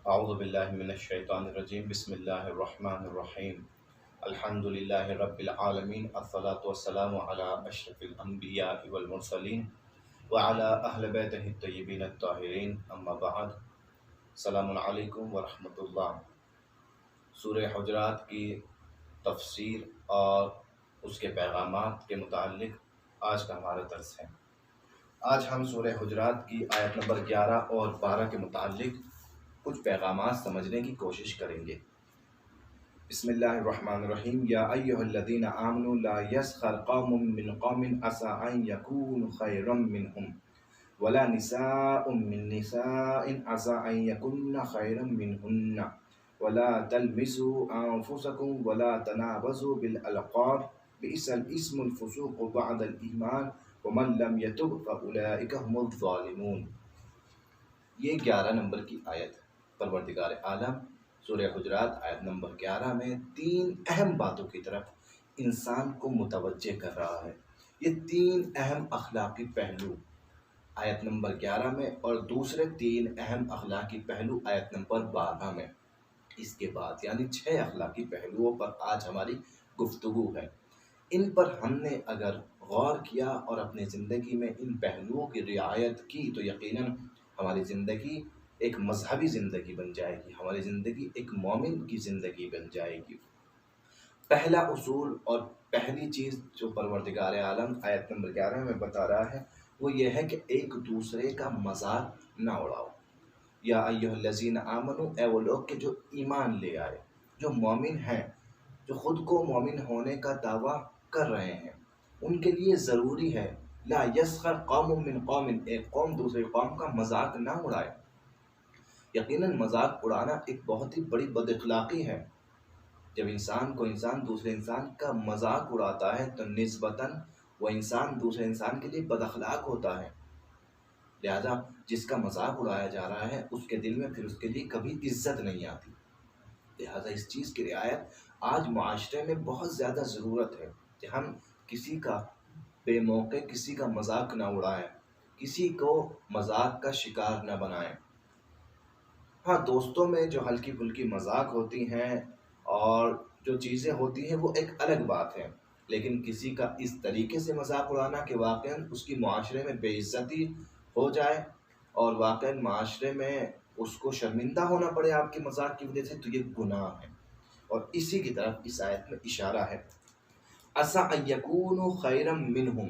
اعوذ باللہ من الشیطان الرجیم بسم اللہ الرحمن الرحیم الحمد للہ رب العالمین الصلاة والسلام علی اشرف الانبیاء والمرسلین وعلی اہل بیتہ الطیبین الطاہرین اما بعد السلام علیکم ورحمۃ اللہ۔ سورہ حجرات کی تفسیر اور اس کے پیغامات کے متعلق آج کا ہمارا درس ہے۔ آج ہم سورہ حجرات کی آیت نمبر 11 اور 12 کے متعلق کچھ پیغامات سمجھنے کی کوشش کریں گے۔ بسم اللہ الرحمن الرحیم۔ یا ایھا الذین آمنوا لا یسخر قوم من قوم عسى ان یکونوا خیرا منهم ولا نساء من نساء عسى ان یکن خیرا منهن ولا تلمزوا انفسکم ولا تنابزوا بالالقاب بئس الاسم الفسوق بعد الایمان ومن لم یتب فاولئک هم الظالمون۔ یہ 11 نمبر کی آیت ہے۔ پروردگار عالم سورہ حجرات آیت نمبر 11 میں 3 اہم باتوں کی طرف انسان کو متوجہ کر رہا ہے۔ یہ 3 اہم اخلاقی پہلو آیت نمبر 11 میں اور دوسرے 3 اہم اخلاقی پہلو آیت نمبر 12 میں۔ اس کے بعد یعنی 6 اخلاقی پہلوؤں پر آج ہماری گفتگو ہے۔ ان پر ہم نے اگر غور کیا اور اپنی زندگی میں ان پہلوؤں کی رعایت کی تو یقیناً ہماری زندگی ایک مذہبی زندگی بن جائے گی، ہماری زندگی ایک مومن کی زندگی بن جائے گی۔ پہلا اصول اور پہلی چیز جو پروردگار عالم آیت نمبر 11 میں بتا رہا ہے وہ یہ ہے کہ ایک دوسرے کا مذاق نہ اڑاؤ۔ یا ایھا الذین آمنوا، اے وہ لوگ کہ جو ایمان لے آئے، جو مومن ہیں، جو خود کو مومن ہونے کا دعویٰ کر رہے ہیں، ان کے لیے ضروری ہے لا یسخر قوم من قوم، ایک قوم دوسرے قوم کا مذاق نہ اڑائے۔ یقیناً مذاق اڑانا ایک بہت ہی بڑی بد اخلاقی ہے۔ جب انسان دوسرے انسان کا مذاق اڑاتا ہے تو نسبتاً وہ انسان دوسرے انسان کے لیے بد اخلاق ہوتا ہے۔ لہذا جس کا مذاق اڑایا جا رہا ہے اس کے دل میں پھر اس کے لیے کبھی عزت نہیں آتی۔ لہذا اس چیز کی رعایت آج معاشرے میں بہت زیادہ ضرورت ہے کہ ہم کسی کا بے موقع کسی کا مذاق نہ اڑائیں، کسی کو مذاق کا شکار نہ بنائیں۔ ہاں، دوستوں میں جو ہلکی پھلکی مذاق ہوتی ہیں اور جو چیزیں ہوتی ہیں وہ ایک الگ بات ہے، لیکن کسی کا اس طریقے سے مذاق اڑانا کہ واقعاً اس کی معاشرے میں بے عزتی ہو جائے اور واقعاً معاشرے میں اس کو شرمندہ ہونا پڑے آپ کے مذاق کی وجہ سے، تو یہ گناہ ہے۔ اور اسی کی طرف اس آیت میں اشارہ ہے۔ عسیٰ ان یکونوا خیرا منہم،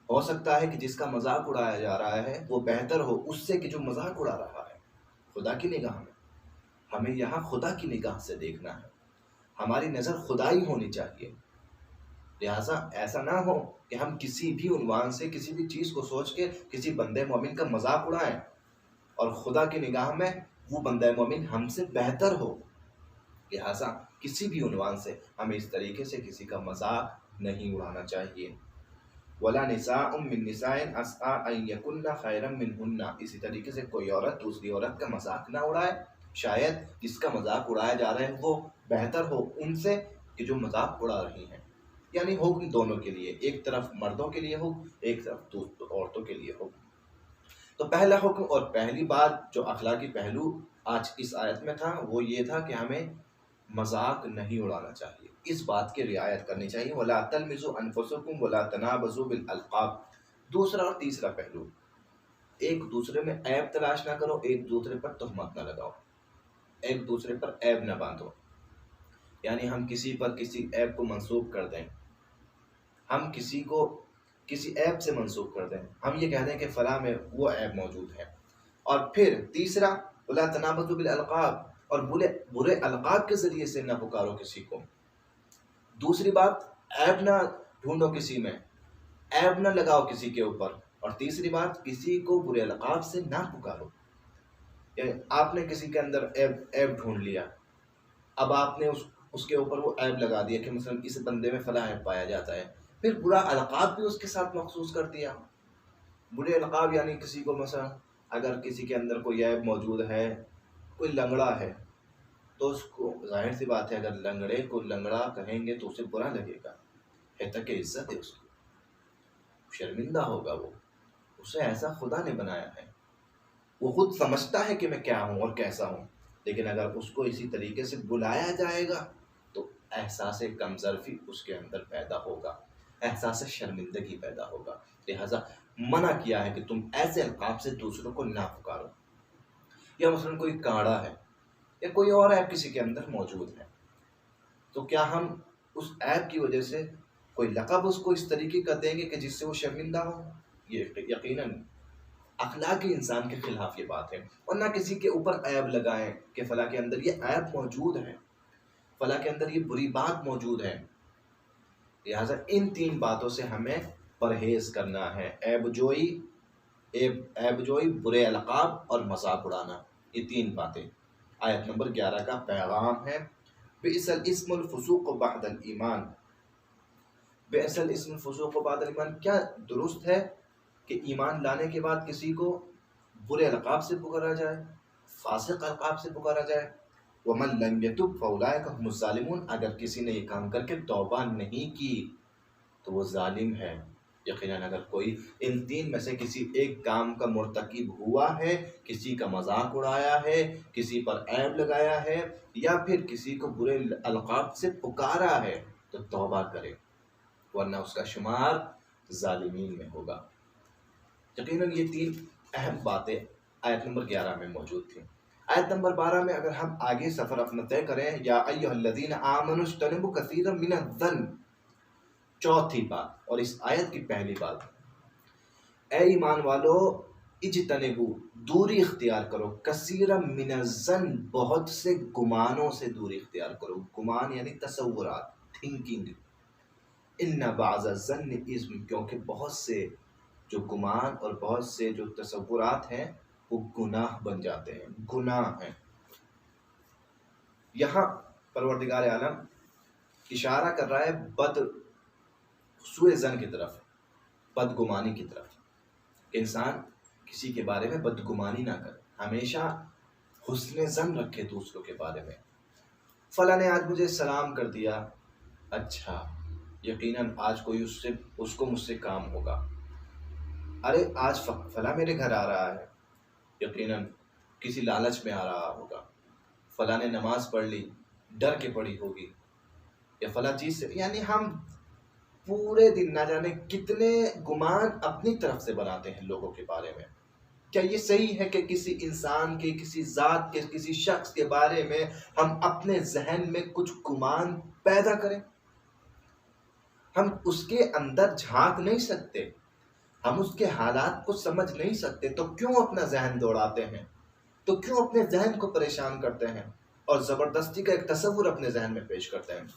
ہو سکتا ہے کہ جس کا مذاق اڑایا جا رہا ہے وہ بہتر ہو اس سے کہ جو مذاق اڑا رہا ہے۔ خدا کی نگاہ میں ہمیں یہاں خدا کی نگاہ سے دیکھنا ہے، ہماری نظر خدائی ہونی چاہیے۔ لہٰذا ایسا نہ ہو کہ ہم کسی بھی عنوان سے کسی بھی چیز کو سوچ کے کسی بندے مومن کا مذاق اڑائیں اور خدا کی نگاہ میں وہ بندہ مومن ہم سے بہتر ہو۔ لہٰذا کسی بھی عنوان سے ہمیں اس طریقے سے کسی کا مذاق نہیں اڑانا چاہیے۔ وَلَا نِسَاءٌ مِّن نِّسَاءٍ عَسَىٰ أَن يَكُنَّ خَيْرًا مِّنْهُنَّ، اسی طریقے سے کوئی عورت دوسری عورت کا مذاق نہ اڑائے، شاید جس کا مذاق اڑایا جا رہا ہے وہ بہتر ہو ان سے کہ جو مذاق اڑا رہی ہیں۔ یعنی حکم دونوں کے لیے، ایک طرف مردوں کے لیے ہو، ایک طرف عورتوں کے لیے ہو۔ تو پہلا حکم اور پہلی بات جو اخلاقی پہلو آج اس آیت میں تھا وہ یہ تھا کہ ہمیں مذاق نہیں اڑانا چاہیے، اس بات کی رعایت کرنی چاہیے۔ وَلَا تَلْمِزُوا أَنفُسَكُمْ وَلَا تَنَابَزُوا بِالْأَلْقَابِ۔ دوسرا اور تیسرا پہلو، ایک دوسرے میں عیب تلاش نہ کرو، ایک دوسرے پر تہمت نہ لگاؤ، ایک دوسرے پر عیب نہ باندھو۔ یعنی ہم کسی پر کسی عیب کو منسوب کر دیں، ہم کسی کو کسی عیب سے منسوب کر دیں، ہم یہ کہہ دیں کہ فلاں میں وہ عیب موجود ہے۔ اور پھر تیسرا وَلَا تَنَابَزُوا بِالْأَلْقَابِ، اور برے القاب کے ذریعے سے نہ پکارو کسی کو۔ دوسری بات، عیب نہ ڈھونڈو کسی میں، عیب نہ لگاؤ کسی کے اوپر۔ اور تیسری بات، کسی کو برے القاب سے نہ پکارو۔ یعنی آپ نے کسی کے اندر عیب ڈھونڈ لیا، اب آپ نے اس کے اوپر وہ عیب لگا دیا کہ مثلا اس بندے میں فلاں عیب پایا جاتا ہے، پھر برا القاب بھی اس کے ساتھ مخصوص کر دیا۔ برے القاب یعنی کسی کو مثلا اگر کسی کے اندر کوئی عیب موجود ہے، کوئی لنگڑا ہے تو اس کو ظاہر سی بات ہے اگر لنگڑے کو لنگڑا کہیں گے تو اسے برا لگے گا، حتیٰ کہ عزت ہے اس کی، شرمندہ ہوگا وہ، اسے ایسا خدا نے بنایا ہے۔ وہ خود سمجھتا ہے کہ میں کیا ہوں اور کیسا ہوں، لیکن اگر اس کو اسی طریقے سے بلایا جائے گا تو احساس کمظرفی اس کے اندر پیدا ہوگا، احساس شرمندگی پیدا ہوگا۔ لہٰذا منع کیا ہے کہ تم ایسے القاب سے دوسروں کو نہ پکارو۔ یا مثلاً کوئی کاڑا ہے یا کوئی اور عیب کسی کے اندر موجود ہے، تو کیا ہم اس عیب کی وجہ سے کوئی لقب اس کو اس طریقے کا دیں گے کہ جس سے وہ شرمندہ ہو؟ یہ یقیناً اخلاقی انسان کے خلاف یہ بات ہے۔ اور نہ کسی کے اوپر عیب لگائیں کہ فلاں کے اندر یہ عیب موجود ہے، فلاں کے اندر یہ بری بات موجود ہے۔ لہٰذا ان تین باتوں سے ہمیں پرہیز کرنا ہے، عیب جوئی، برے القاب اور مذاق اڑانا، یہ تین باتیں۔ آیت نمبر 11 کا پیغام ہے بئس الاسم الفسوق بعد الایمان۔ بئس الاسم الفسوق بعد الایمان، کیا درست ہے کہ ایمان لانے کے بعد کسی کو برے القاب سے پکارا جائے، فاسق القاب سے پکارا جائے؟ وَمَن لَمْ يَتُبْ فَأُولَٰئِكَ هُمُ الظَّالِمُونَ، اگر کسی نے یہ کام کر کے توبہ نہیں کی تو وہ ظالم ہے۔ یقیناً اگر کوئی ان تین میں سے کسی ایک کام کا مرتکب ہوا ہے، کسی کا مذاق اڑایا ہے، کسی پر عیب لگایا ہے، یا پھر کسی کو برے القاب سے پکارا ہے، تو توبہ کرے، ورنہ اس کا شمار ظالمین میں ہوگا۔ یقیناً یہ تین اہم باتیں آیت نمبر 11 میں موجود تھیں۔ آیت نمبر 12 میں اگر ہم آگے سفر اپنا طے کریں، یا ایھا الذین آمنوا اجتنبوا کثیرا من الظن، چوتھی بات اور اس آیت کی پہلی بات، اے ایمان والو اجتنبوا، دوری اختیار کرو، کثیرا من الظن، بہت سے گمانوں سے دوری اختیار کرو۔ گمان یعنی تصورات، تھنکنگ۔ ان بعض الظن اثم، کیونکہ بہت سے جو گمان اور بہت سے جو تصورات ہیں وہ گناہ بن جاتے ہیں، گناہ ہیں۔ یہاں پروردگار عالم اشارہ کر رہا ہے سوء ظن کی طرف، بدگمانی کی طرف، کہ انسان کسی کے بارے میں بدگمانی نہ کرے، ہمیشہ حسن ظن رکھے دوسروں کے بارے میں۔ فلاں نے آج مجھے سلام کر دیا، اچھا یقیناً آج کوئی اس کو مجھ سے کام ہوگا۔ ارے آج فلاں میرے گھر آ رہا ہے، یقیناً کسی لالچ میں آ رہا ہوگا۔ فلاں نے نماز پڑھ لی، ڈر کے پڑھی ہوگی، یا فلاں چیز سے، یعنی ہم پورے دن نہ جانے کتنے گمان اپنی طرف سے بناتے ہیں لوگوں کے بارے میں۔ کیا یہ صحیح ہے کہ کسی انسان کے، کسی ذات کے، کسی شخص کے بارے میں ہم اپنے ذہن میں کچھ گمان پیدا کریں؟ ہم اس کے اندر جھانک نہیں سکتے، ہم اس کے حالات کو سمجھ نہیں سکتے، تو کیوں اپنا ذہن دوڑاتے ہیں؟ تو کیوں اپنے ذہن کو پریشان کرتے ہیں اور زبردستی کا ایک تصور اپنے ذہن میں پیش کرتے ہیں؟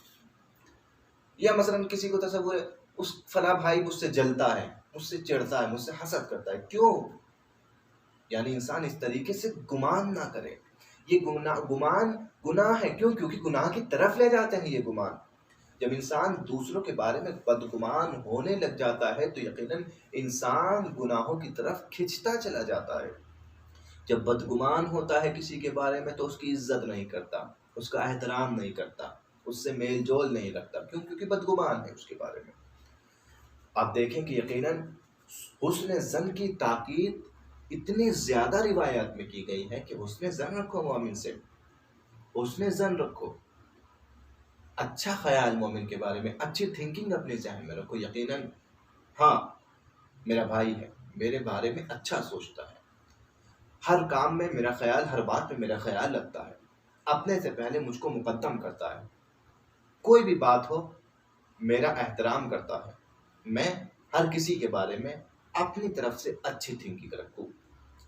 یا مثلاً کسی کو تصور ہے اس فلاں بھائی مجھ سے جلتا ہے، مجھ سے چڑھتا ہے، مجھ سے حسد کرتا ہے، کیوں؟ یعنی انسان اس طریقے سے گمان نہ کرے۔ یہ گمان گناہ ہے، کیوں؟ کیونکہ گناہ کی طرف لے جاتے ہیں یہ گمان۔ جب انسان دوسروں کے بارے میں بدگمان ہونے لگ جاتا ہے تو یقیناً انسان گناہوں کی طرف کھنچتا چلا جاتا ہے۔ جب بدگمان ہوتا ہے کسی کے بارے میں تو اس کی عزت نہیں کرتا، اس کا احترام نہیں کرتا، اس سے میل جول نہیں رکھتا، کیوں؟ کیونکہ بدگمان ہے اس کے بارے میں۔ آپ دیکھیں کہ یقیناً حسن ظن کی تاکید اتنی زیادہ روایات میں کی گئی ہے کہ حسن ظن رکھو مومن سے، حسن ظن رکھو، اچھا خیال مومن کے بارے میں، اچھی تھنکنگ اپنے ذہن میں رکھو۔ یقیناً ہاں میرا بھائی ہے، میرے بارے میں اچھا سوچتا ہے، ہر کام میں میرا خیال، ہر بات میں میرا خیال رکھتا ہے، اپنے سے پہلے مجھ کو مقدم کرتا ہے، کوئی بھی بات ہو میرا احترام کرتا ہے۔ میں ہر کسی کے بارے میں اپنی طرف سے اچھی تھنکنگ رکھوں۔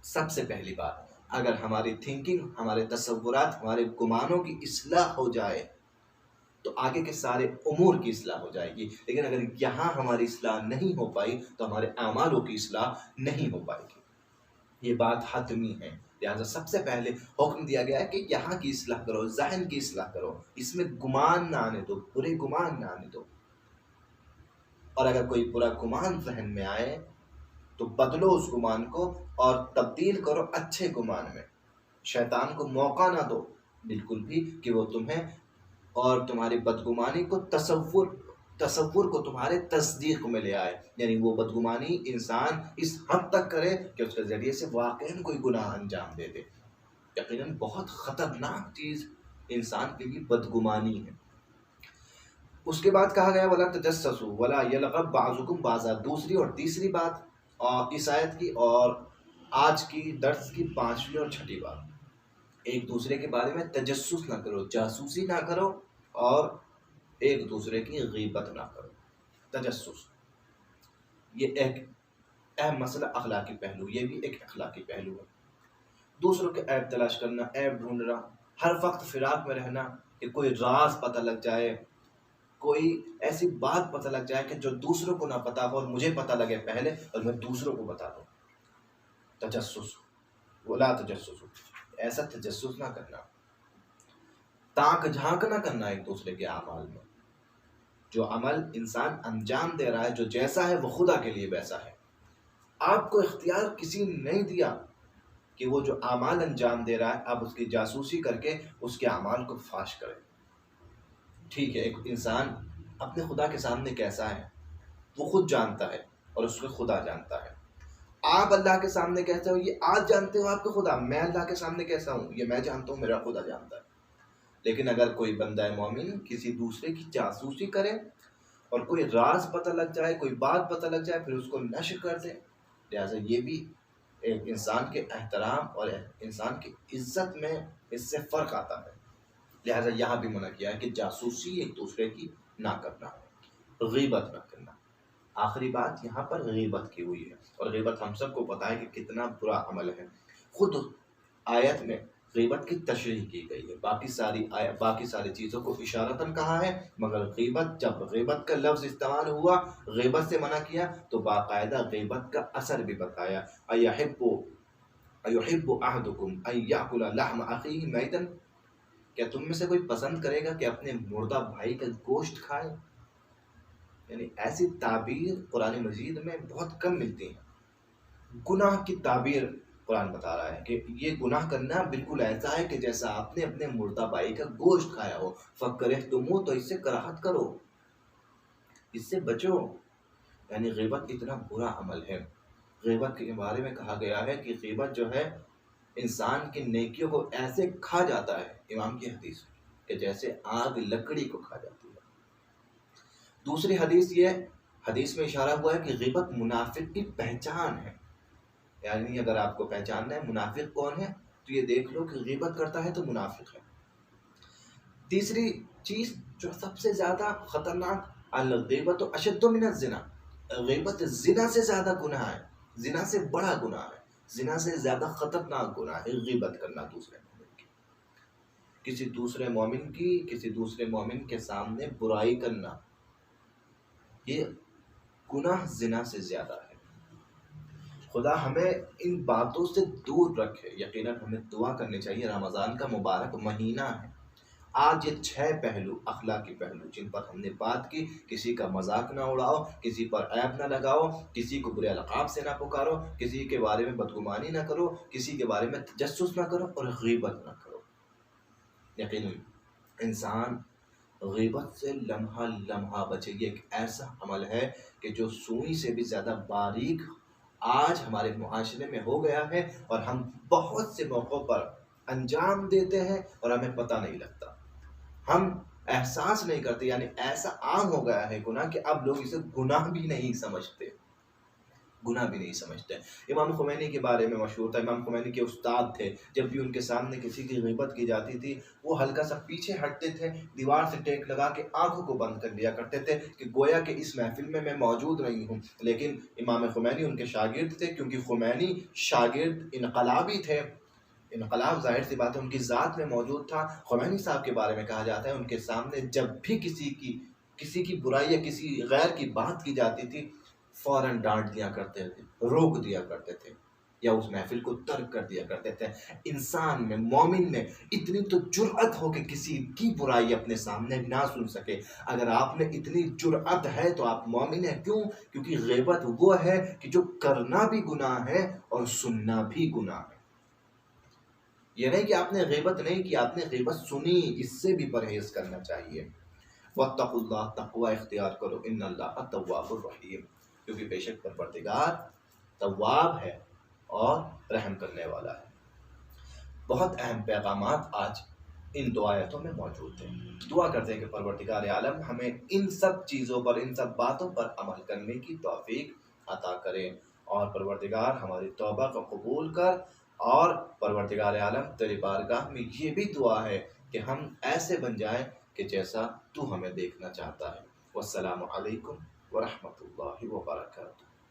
سب سے پہلی بات، اگر ہماری تھنکنگ، ہمارے تصورات، ہمارے گمانوں کی اصلاح ہو جائے تو آگے کے سارے امور کی اصلاح ہو جائے گی، لیکن اگر یہاں ہماری اصلاح نہیں ہو پائی تو ہمارے اعمالوں کی اصلاح نہیں ہو پائے گی۔ یہ بات حتمی ہے، لہٰذا سب سے پہلے حکم دیا گیا ہے کہ یہاں کی اصلاح کرو، ذہن کی اصلاح کرو، اس میں گمان نہ آنے دو، برے گمان نہ آنے دو۔ اور اگر کوئی برا گمان ذہن میں آئے تو بدلو اس گمان کو اور تبدیل کرو اچھے گمان میں۔ شیطان کو موقع نہ دو بالکل بھی کہ وہ تمہیں اور تمہاری بدگمانی کو تصور کو تمہارے تصدیق میں لے آئے، یعنی وہ بدگمانی انسان اس حد تک کرے کہ اس کے ذریعے سے واقعاً کوئی گناہ انجام دے دے۔ یقیناً بہت خطرناک چیز انسان کے لیے بدگمانی ہے۔ اس کے بعد کہا گیا وَلَا تَجَسَّسُوا وَلَا يَلْغَبْ بَعْضُكُمْ بَعْضًا، دوسری اور تیسری بات اور اس آیت کی اور آج کی درس کی 5ویں اور 6ٹھی بات، ایک دوسرے کے بارے میں تجسس نہ کرو، جاسوسی نہ کرو، اور ایک دوسرے کی غیبت نہ کرو۔ تجسس یہ ایک اہم مسئلہ، اخلاقی پہلو، یہ بھی ایک اخلاقی پہلو ہے۔ دوسروں کے عیب تلاش کرنا، عیب ڈھونڈنا، ہر وقت فراق میں رہنا کہ کوئی راز پتہ لگ جائے، کوئی ایسی بات پتہ لگ جائے کہ جو دوسروں کو نہ پتہ ہو اور مجھے پتہ لگے پہلے اور میں دوسروں کو بتا دوں۔ تجسس، ولا تجسس، ایسا تجسس نہ کرنا، تاک جھانک نہ کرنا ایک دوسرے کے اعمال میں۔ جو عمل انسان انجام دے رہا ہے، جو جیسا ہے وہ خدا کے لیے ویسا ہے۔ آپ کو اختیار کسی نے نہیں دیا کہ وہ جو اعمال انجام دے رہا ہے آپ اس کی جاسوسی کر کے اس کے اعمال کو فاش کریں۔ ٹھیک ہے، ایک انسان اپنے خدا کے سامنے کیسا ہے وہ خود جانتا ہے اور اس کو خدا جانتا ہے۔ آپ اللہ کے سامنے کیسے ہو یہ آج جانتے ہو آپ کے خدا، میں اللہ کے سامنے کیسا ہوں یہ میں جانتا ہوں، میرا خدا جانتا ہے۔ لیکن اگر کوئی بندہ مومن کسی دوسرے کی جاسوسی کرے اور کوئی راز پتہ لگ جائے، کوئی بات پتہ لگ جائے، پھر اس کو نشر کر دے، لہٰذا یہ بھی ایک انسان کے احترام اور انسان کی عزت میں اس سے فرق آتا ہے۔ لہٰذا یہاں بھی منع کیا ہے کہ جاسوسی ایک دوسرے کی نہ کرنا، غیبت نہ کرنا۔ آخری بات یہاں پر غیبت کی ہوئی ہے، اور غیبت ہم سب کو پتہ ہے کہ کتنا برا عمل ہے۔ خود آیت میں غیبت کی تشریح کی گئی ہے، باقی ساری چیزوں کو اشارتاً کہا ہے، مگر غیبت، جب غیبت کا لفظ استعمال ہوا، غیبت سے منع کیا تو باقاعدہ غیبت کا اثر بھی بتایا۔ ایحب احدکم ان یاکل لحم اخیہ میتا، کیا تم میں سے کوئی پسند کرے گا کہ اپنے مردہ بھائی کا گوشت کھائے؟ یعنی ایسی تعبیر قرآن مجید میں بہت کم ملتی ہیں۔ گناہ کی تعبیر قرآن بتا رہا ہے کہ یہ گناہ کرنا بالکل ایسا ہے کہ جیسا آپ نے اپنے مردہ بھائی کا گوشت کھایا ہو۔ فَكَرِهْتُمُوهُ، تو اس سے کراہت کرو، اس سے بچو۔ یعنی غیبت اتنا برا عمل ہے۔ غیبت کے بارے میں کہا گیا ہے کہ غیبت جو ہے انسان کی نیکیوں کو ایسے کھا جاتا ہے، امام کی حدیث کہ جیسے آگ لکڑی کو کھا جاتی ہے۔ دوسری حدیث میں اشارہ ہوا ہے کہ غیبت منافق کی پہچان ہے، یعنی اگر آپ کو پہچاننا ہے منافق کون ہے تو یہ دیکھ لو کہ غیبت کرتا ہے تو منافق ہے۔ تیسری چیز جو سب سے زیادہ خطرناک، الغیبت اشد من الزنا، غیبت زنا سے زیادہ گناہ ہے، زنا سے بڑا گناہ ہے، زنا سے زیادہ خطرناک گناہ ہے غیبت کرنا دوسرے مومن کی، کسی دوسرے مومن کے سامنے برائی کرنا، یہ گناہ زنا سے زیادہ ہے۔ خدا ہمیں ان باتوں سے دور رکھے۔ یقیناً ہمیں دعا کرنی چاہیے، رمضان کا مبارک مہینہ ہے۔ آج یہ 6 پہلو، اخلاقی پہلو جن پر ہم نے بات کی، کسی کا مذاق نہ اڑاؤ، کسی پر عیب نہ لگاؤ، کسی کو برے القاب سے نہ پکارو، کسی کے بارے میں بدگمانی نہ کرو، کسی کے بارے میں تجسس نہ کرو اور غیبت نہ کرو۔ یقیناً انسان غیبت سے لمحہ لمحہ بچے۔ یہ ایک ایسا عمل ہے کہ جو سوئی سے بھی زیادہ باریک آج ہمارے معاشرے میں ہو گیا ہے، اور ہم بہت سے موقعوں پر انجام دیتے ہیں اور ہمیں پتہ نہیں لگتا، ہم احساس نہیں کرتے۔ یعنی ایسا عام ہو گیا ہے گناہ کہ اب لوگ اسے گناہ بھی نہیں سمجھتے، گناہ بھی نہیں سمجھتے۔ امام خمینی کے بارے میں مشہور تھا، امام خمینی کے استاد تھے، جب بھی ان کے سامنے کسی کی غیبت کی جاتی تھی وہ ہلکا سا پیچھے ہٹتے تھے، دیوار سے ٹیک لگا کے آنکھوں کو بند کر لیا کرتے تھے کہ گویا کہ اس محفل میں میں موجود نہیں ہوں۔ لیکن امام خمینی ان کے شاگرد تھے، کیونکہ خمینی شاگرد انقلابی تھے، انقلاب ظاہر سی بات ہے ان کی ذات میں موجود تھا۔ خمینی صاحب کے بارے میں کہا جاتا ہے ان کے سامنے جب بھی کسی کی برائی یا کسی غیر کی بات کی جاتی تھی فوراً ڈانٹ دیا کرتے تھے، روک دیا کرتے تھے، یا اس محفل کو ترک کر دیا کرتے تھے۔ انسان میں، مومن میں اتنی تو جرأت ہو کہ کسی کی برائی اپنے سامنے نہ سن سکے۔ اگر آپ میں اتنی جرأت ہے تو آپ مومن ہیں۔ کیوں؟ کیونکہ غیبت وہ ہے کہ جو کرنا بھی گناہ ہے اور سننا بھی گناہ ہے۔ یہ نہیں کہ آپ نے غیبت نہیں کی، آپ نے غیبت سنی، اس سے بھی پرہیز کرنا چاہیے۔ واتقوا تقوی اختیار کرو، ان اللہ التواب الرحیم، کیونکہ بے شک پروردگار تواب ہے اور رحم کرنے والا ہے۔ بہت اہم پیغامات آج ان دو آیتوں میں موجود ہیں۔ دعا کرتے ہیں کہ پروردگار عالم ہمیں ان سب چیزوں پر، ان سب باتوں پر عمل کرنے کی توفیق عطا کرے، اور پروردگار ہماری توبہ کو قبول کر، اور پروردگار عالم تیری بارگاہ میں یہ بھی دعا ہے کہ ہم ایسے بن جائیں کہ جیسا تو ہمیں دیکھنا چاہتا ہے۔ والسلام علیکم ورحمۃ اللہ وبرکاتہ۔